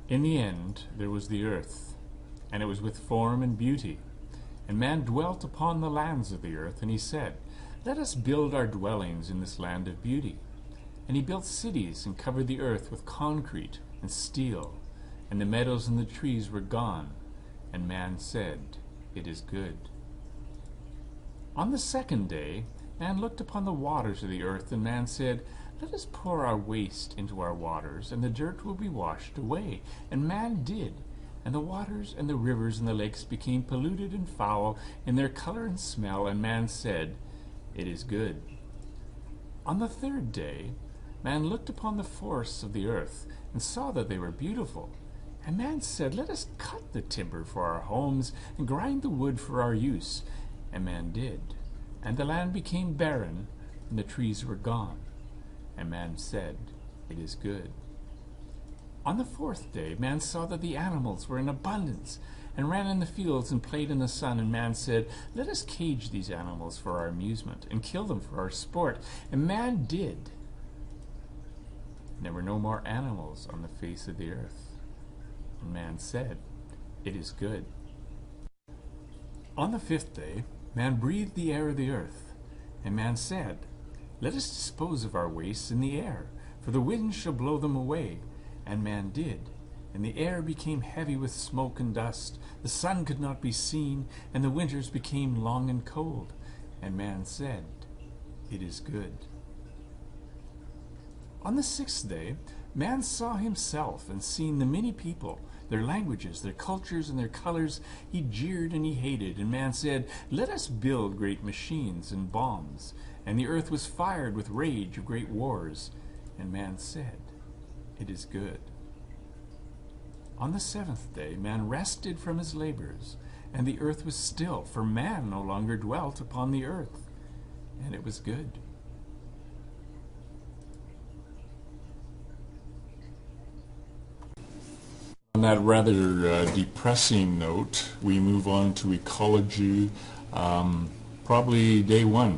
In the end there was the earth, and it was with form and beauty. And man dwelt upon the lands of the earth, and he said, Let us build our dwellings in this land of beauty. And he built cities and covered the earth with concrete and steel, and the meadows and the trees were gone. And man said, It is good. On the second day, man looked upon the waters of the earth, and man said, Let us pour our waste into our waters, and the dirt will be washed away. And man did. And the waters and the rivers and the lakes became polluted and foul in their color and smell, and man said, It is good. On the third day, man looked upon the forests of the earth, and saw that they were beautiful. And man said, Let us cut the timber for our homes, and grind the wood for our use. And man did. And the land became barren, and the trees were gone. And man said, It is good. On the fourth day, man saw that the animals were in abundance, and ran in the fields and played in the sun. And man said, Let us cage these animals for our amusement, and kill them for our sport. And man did. And there were no more animals on the face of the earth. And man said, It is good. On the fifth day, man breathed the air of the earth. And man said, Let us dispose of our wastes in the air, for the wind shall blow them away. And man did. And the air became heavy with smoke and dust. The sun could not be seen, and the winters became long and cold. And man said, It is good. On the sixth day, man saw himself and seen the many people, their languages, their cultures, and their colors. He jeered and he hated. And man said, Let us build great machines and bombs. And the earth was fired with rage of great wars. And man said, It is good. On the seventh day, man rested from his labors, and the earth was still, for man no longer dwelt upon the earth. And it was good. On that rather depressing note, we move on to ecology, probably day one.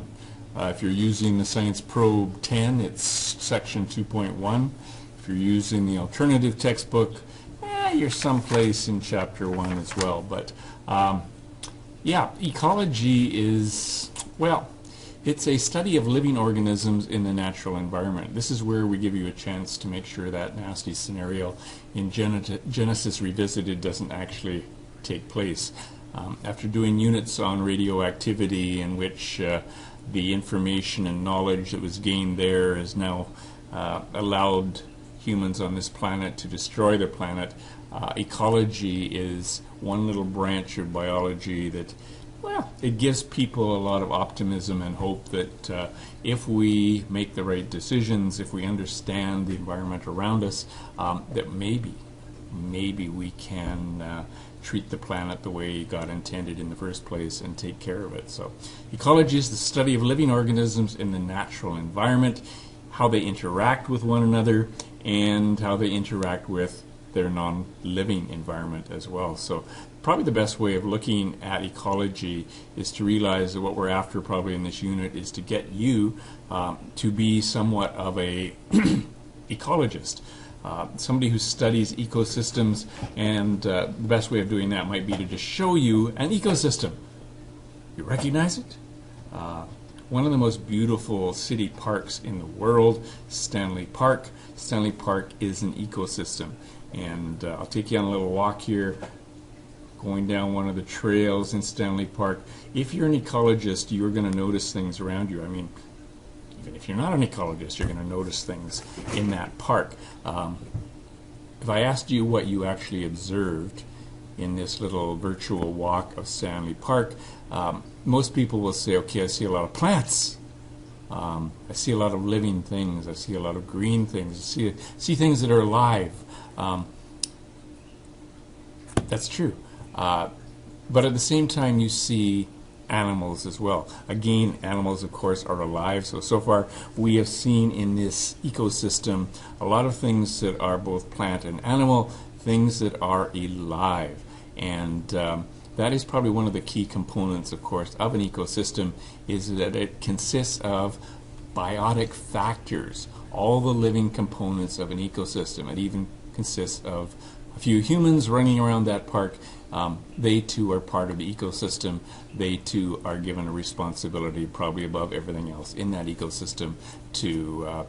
If you're using the Science Probe 10, it's section 2.1. If you're using the alternative textbook, you're someplace in chapter 1 as well. But yeah, ecology is, well, it's a study of living organisms in the natural environment. This is where we give you a chance to make sure that nasty scenario in Genesis Revisited doesn't actually take place. After doing units on radioactivity, in which the information and knowledge that was gained there has now allowed humans on this planet to destroy the planet, ecology is one little branch of biology that, well, it gives people a lot of optimism and hope that if we make the right decisions, if we understand the environment around us, that maybe we can treat the planet the way God intended in the first place and take care of it. So ecology is the study of living organisms in the natural environment, how they interact with one another, and how they interact with their non-living environment as well. So probably the best way of looking at ecology is to realize that what we're after probably in this unit is to get you to be somewhat of a ecologist, somebody who studies ecosystems, and the best way of doing that might be to just show you an ecosystem. You recognize it? One of the most beautiful city parks in the world, Stanley Park. Stanley Park is an ecosystem. And I'll take you on a little walk here, going down one of the trails in Stanley Park. If you're an ecologist, you're going to notice things around you. I mean, even if you're not an ecologist, you're going to notice things in that park. If I asked you what you actually observed in this little virtual walk of Stanley Park, most people will say, okay, I see a lot of plants. I see a lot of living things. I see a lot of green things. I see things that are alive. That's true. But at the same time, you see animals as well. Again, animals, of course, are alive. So far, we have seen in this ecosystem a lot of things that are both plant and animal, things that are alive. And that is probably one of the key components, of course, of an ecosystem, is that it consists of biotic factors, all the living components of an ecosystem. It even consists of a few humans running around that park, they too are part of the ecosystem. They too are given a responsibility, probably above everything else in that ecosystem, to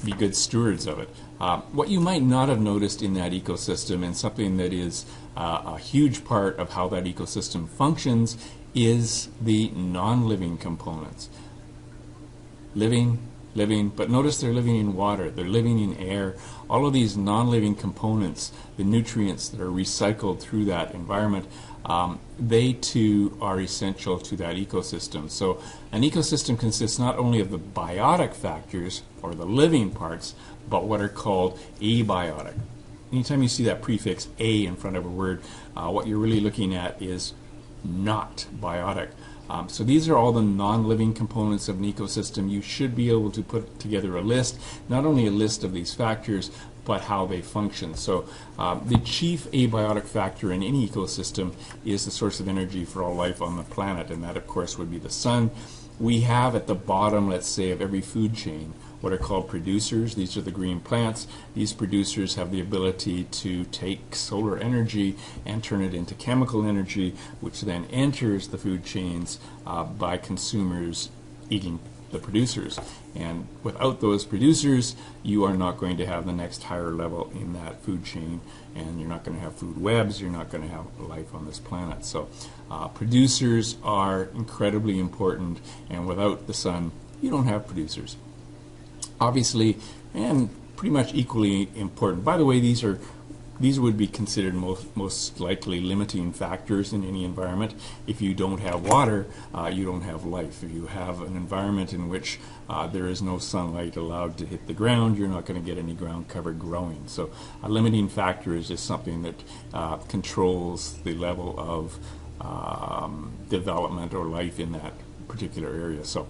be good stewards of it. What you might not have noticed in that ecosystem, and something that is a huge part of how that ecosystem functions, is the non-living components. Living, but notice they're living in water, they're living in air. All of these non-living components, the nutrients that are recycled through that environment, they too are essential to that ecosystem. So an ecosystem consists not only of the biotic factors, or the living parts, but what are called abiotic. Anytime you see that prefix A in front of a word, what you're really looking at is not biotic. So these are all the non-living components of an ecosystem. You should be able to put together a list, not only a list of these factors, but how they function. So the chief abiotic factor in any ecosystem is the source of energy for all life on the planet, and that of course would be the sun. We have at the bottom, let's say, of every food chain what are called producers. These are the green plants. These producers have the ability to take solar energy and turn it into chemical energy, which then enters the food chains by consumers eating the producers. And without those producers, you are not going to have the next higher level in that food chain, and you're not going to have food webs, you're not going to have life on this planet. So producers are incredibly important, and without the sun, you don't have producers. Obviously, and pretty much equally important. By the way, these would be considered most likely limiting factors in any environment. If you don't have water, you don't have life. If you have an environment in which there is no sunlight allowed to hit the ground, you're not going to get any ground cover growing. So a limiting factor is just something that controls the level of development or life in that particular area. So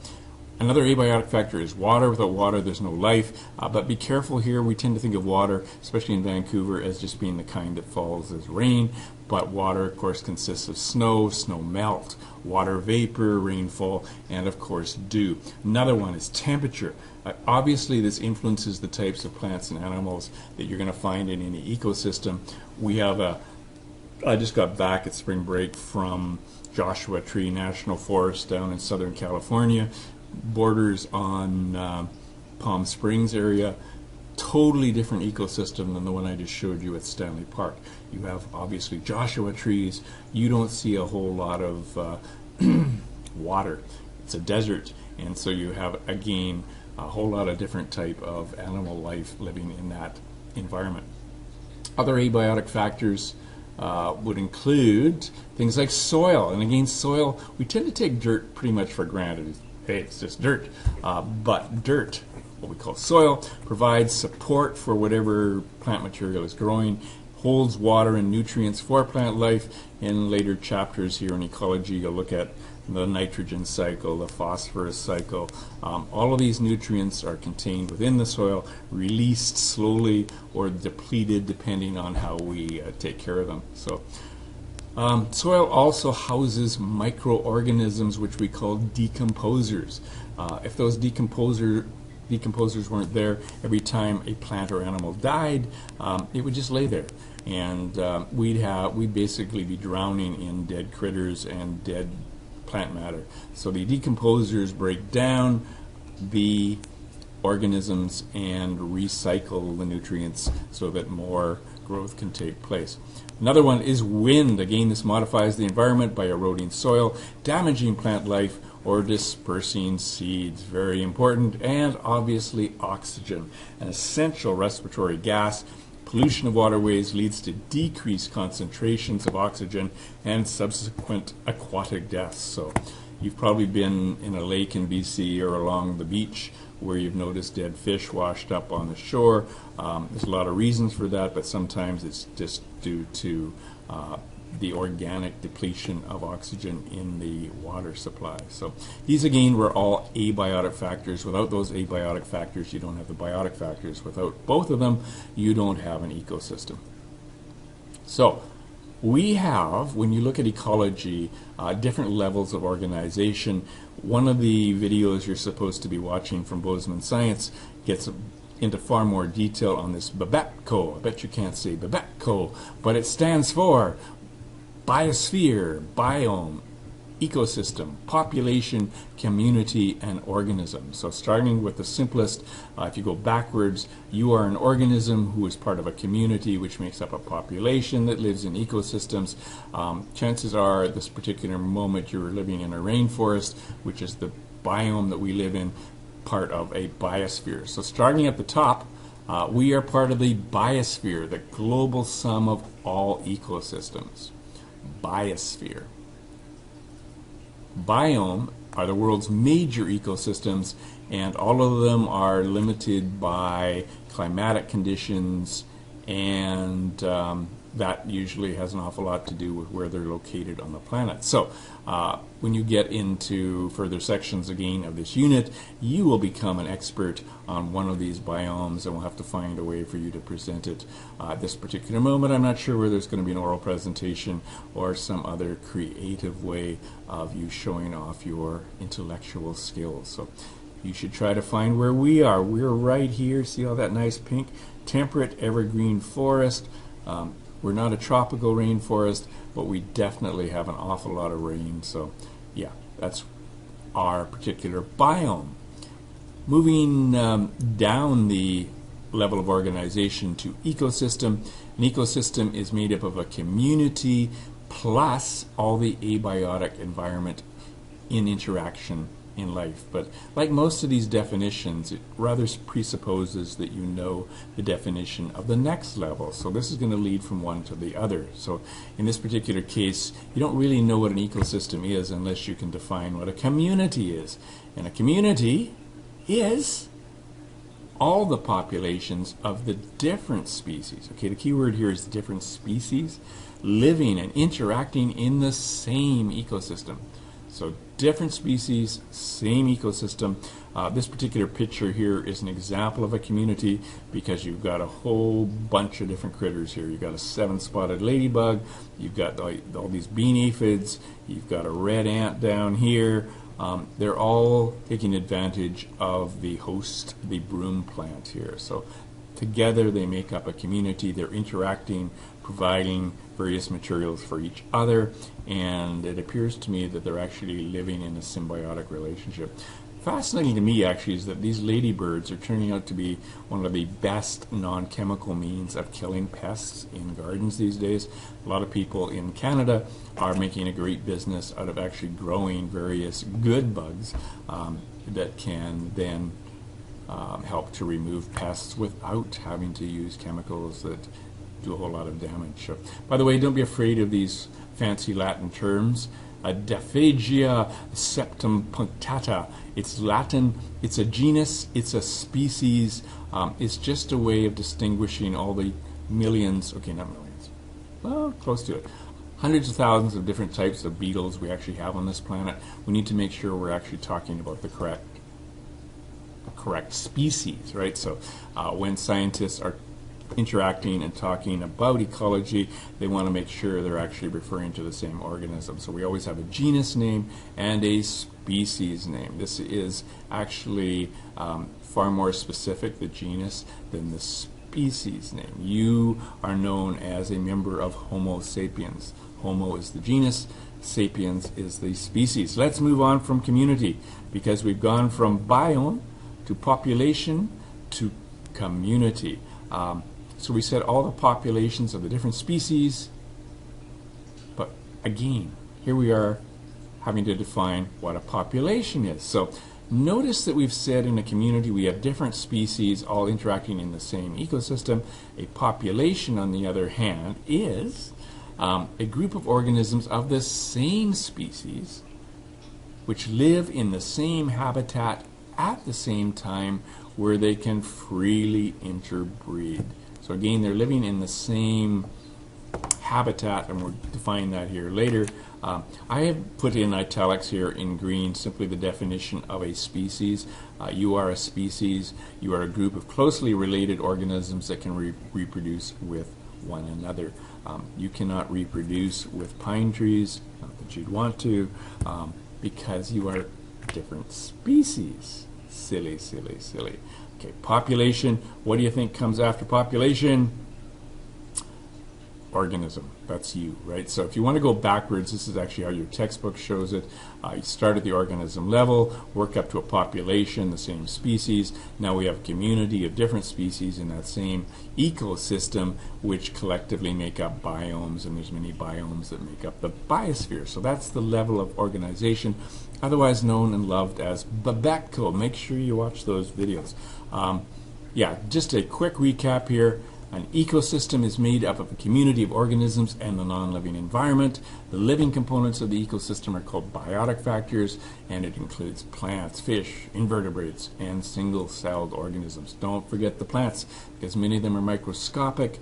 another abiotic factor is water. Without water, there's no life. But be careful here. We tend to think of water, especially in Vancouver, as just being the kind that falls as rain. But water, of course, consists of snow, snow melt, water vapor, rainfall, and, of course, dew. Another one is temperature. Obviously, this influences the types of plants and animals that you're going to find in any ecosystem. We have I just got back at spring break from Joshua Tree National Forest down in Southern California. Borders on Palm Springs area. Totally different ecosystem than the one I just showed you at Stanley Park. You have obviously Joshua trees. You don't see a whole lot of water. It's a desert, and so you have again a whole lot of different type of animal life living in that environment. Other abiotic factors would include things like soil, and again, soil, we tend to take dirt pretty much for granted. Hey, it's just dirt. But dirt, what we call soil, provides support for whatever plant material is growing, holds water and nutrients for plant life. In later chapters here in ecology, you'll look at the nitrogen cycle, the phosphorus cycle. All of these nutrients are contained within the soil, released slowly or depleted depending on how we take care of them. So. Soil also houses microorganisms, which we call decomposers. If those decomposers weren't there, every time a plant or animal died, it would just lay there, and we'd basically be drowning in dead critters and dead plant matter. So the decomposers break down the organisms and recycle the nutrients so that more growth can take place. Another one is wind. Again, this modifies the environment by eroding soil, damaging plant life, or dispersing seeds. Very important. And obviously oxygen, an essential respiratory gas. Pollution of waterways leads to decreased concentrations of oxygen and subsequent aquatic deaths. So you've probably been in a lake in BC or along the beach where you've noticed dead fish washed up on the shore. There's a lot of reasons for that, but sometimes it's just due to the organic depletion of oxygen in the water supply. So these again were all abiotic factors. Without those abiotic factors, you don't have the biotic factors. Without both of them, you don't have an ecosystem. So we have, when you look at ecology, different levels of organization. One of the videos you're supposed to be watching from Bozeman Science gets into far more detail on this BABATCO. I bet you can't say BABATCO, but it stands for biosphere, biome, ecosystem, population, community, and organism. So starting with the simplest, if you go backwards, you are an organism who is part of a community which makes up a population that lives in ecosystems. Chances are at this particular moment you're living in a rainforest, which is the biome that we live in, part of a biosphere. So starting at the top, we are part of the biosphere, the global sum of all ecosystems. Biosphere. Biome are the world's major ecosystems, and all of them are limited by climatic conditions, and that usually has an awful lot to do with where they're located on the planet. So when you get into further sections again of this unit, you will become an expert on one of these biomes, and we'll have to find a way for you to present it. At this particular moment, I'm not sure whether there's going to be an oral presentation or some other creative way of you showing off your intellectual skills. So you should try to find where we are. We're right here. See all that nice pink? Temperate evergreen forest. We're not a tropical rainforest, but we definitely have an awful lot of rain. So yeah, that's our particular biome. Moving down the level of organization to ecosystem. An ecosystem is made up of a community plus all the abiotic environment in interaction in life. But like most of these definitions, it rather presupposes that you know the definition of the next level. So this is going to lead from one to the other. So in this particular case, you don't really know what an ecosystem is unless you can define what a community is. And a community is all the populations of the different species. Okay, the key word here is different species living and interacting in the same ecosystem. So different species, same ecosystem. This particular picture here is an example of a community because you've got a whole bunch of different critters here. You've got a 7-spotted ladybug, you've got all these bean aphids, you've got a red ant down here. They're all taking advantage of the host, the broom plant here. So together they make up a community. They're interacting, providing various materials for each other, and it appears to me that they're actually living in a symbiotic relationship. Fascinating to me actually is that these ladybirds are turning out to be one of the best non-chemical means of killing pests in gardens these days. A lot of people in Canada are making a great business out of actually growing various good bugs that can then help to remove pests without having to use chemicals that do a whole lot of damage. So, by the way, don't be afraid of these fancy Latin terms. Diphagia septum punctata. It's Latin, it's a genus, it's a species. It's just a way of distinguishing all the millions, okay, not millions, well, close to it, hundreds of thousands of different types of beetles we actually have on this planet. We need to make sure we're actually talking about the correct species, right? So when scientists are interacting and talking about ecology, they want to make sure they're actually referring to the same organism. So we always have a genus name and a species name. This is actually far more specific, the genus, than the species name. You are known as a member of Homo sapiens. Homo is the genus, sapiens is the species. Let's move on from community, because we've gone from biome to population to community. So we said all the populations of the different species, but again, here we are having to define what a population is. So notice that we've said in a community we have different species all interacting in the same ecosystem. A population, on the other hand, is a group of organisms of the same species which live in the same habitat at the same time, where they can freely interbreed. So again, they're living in the same habitat, and we'll define that here later. I have put in italics here in green simply the definition of a species. You are a species. You are a group of closely related organisms that can reproduce with one another. You cannot reproduce with pine trees, not that you'd want to, because you are different species. Silly, silly, silly. Okay, population. What do you think comes after population? Organism. That's you, right? So if you want to go backwards, this is actually how your textbook shows it. You start at the organism level, work up to a population, the same species. Now we have a community of different species in that same ecosystem, which collectively make up biomes, and there's many biomes that make up the biosphere. So that's the level of organization, otherwise known and loved as BobbyTalks. Make sure you watch those videos. Yeah, just a quick recap here. An ecosystem is made up of a community of organisms and the non-living environment. The living components of the ecosystem are called biotic factors, and it includes plants, fish, invertebrates, and single-celled organisms. Don't forget the plants, because many of them are microscopic.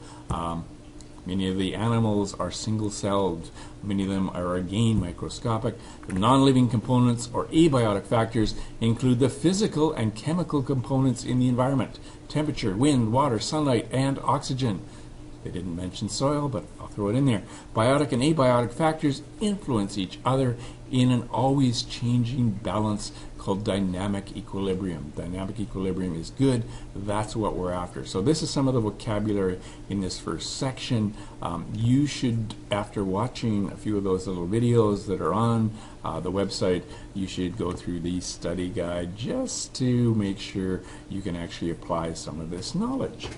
Many of the animals are single-celled. Many of them are, again, microscopic. The non-living components, or abiotic factors, include the physical and chemical components in the environment: temperature, wind, water, sunlight, and oxygen. They didn't mention soil, but I'll throw it in there. Biotic and abiotic factors influence each other in an always changing balance called dynamic equilibrium. Dynamic equilibrium is good. That's what we're after. So this is some of the vocabulary in this first section. You should, after watching a few of those little videos that are on the website, you should go through the study guide just to make sure you can actually apply some of this knowledge.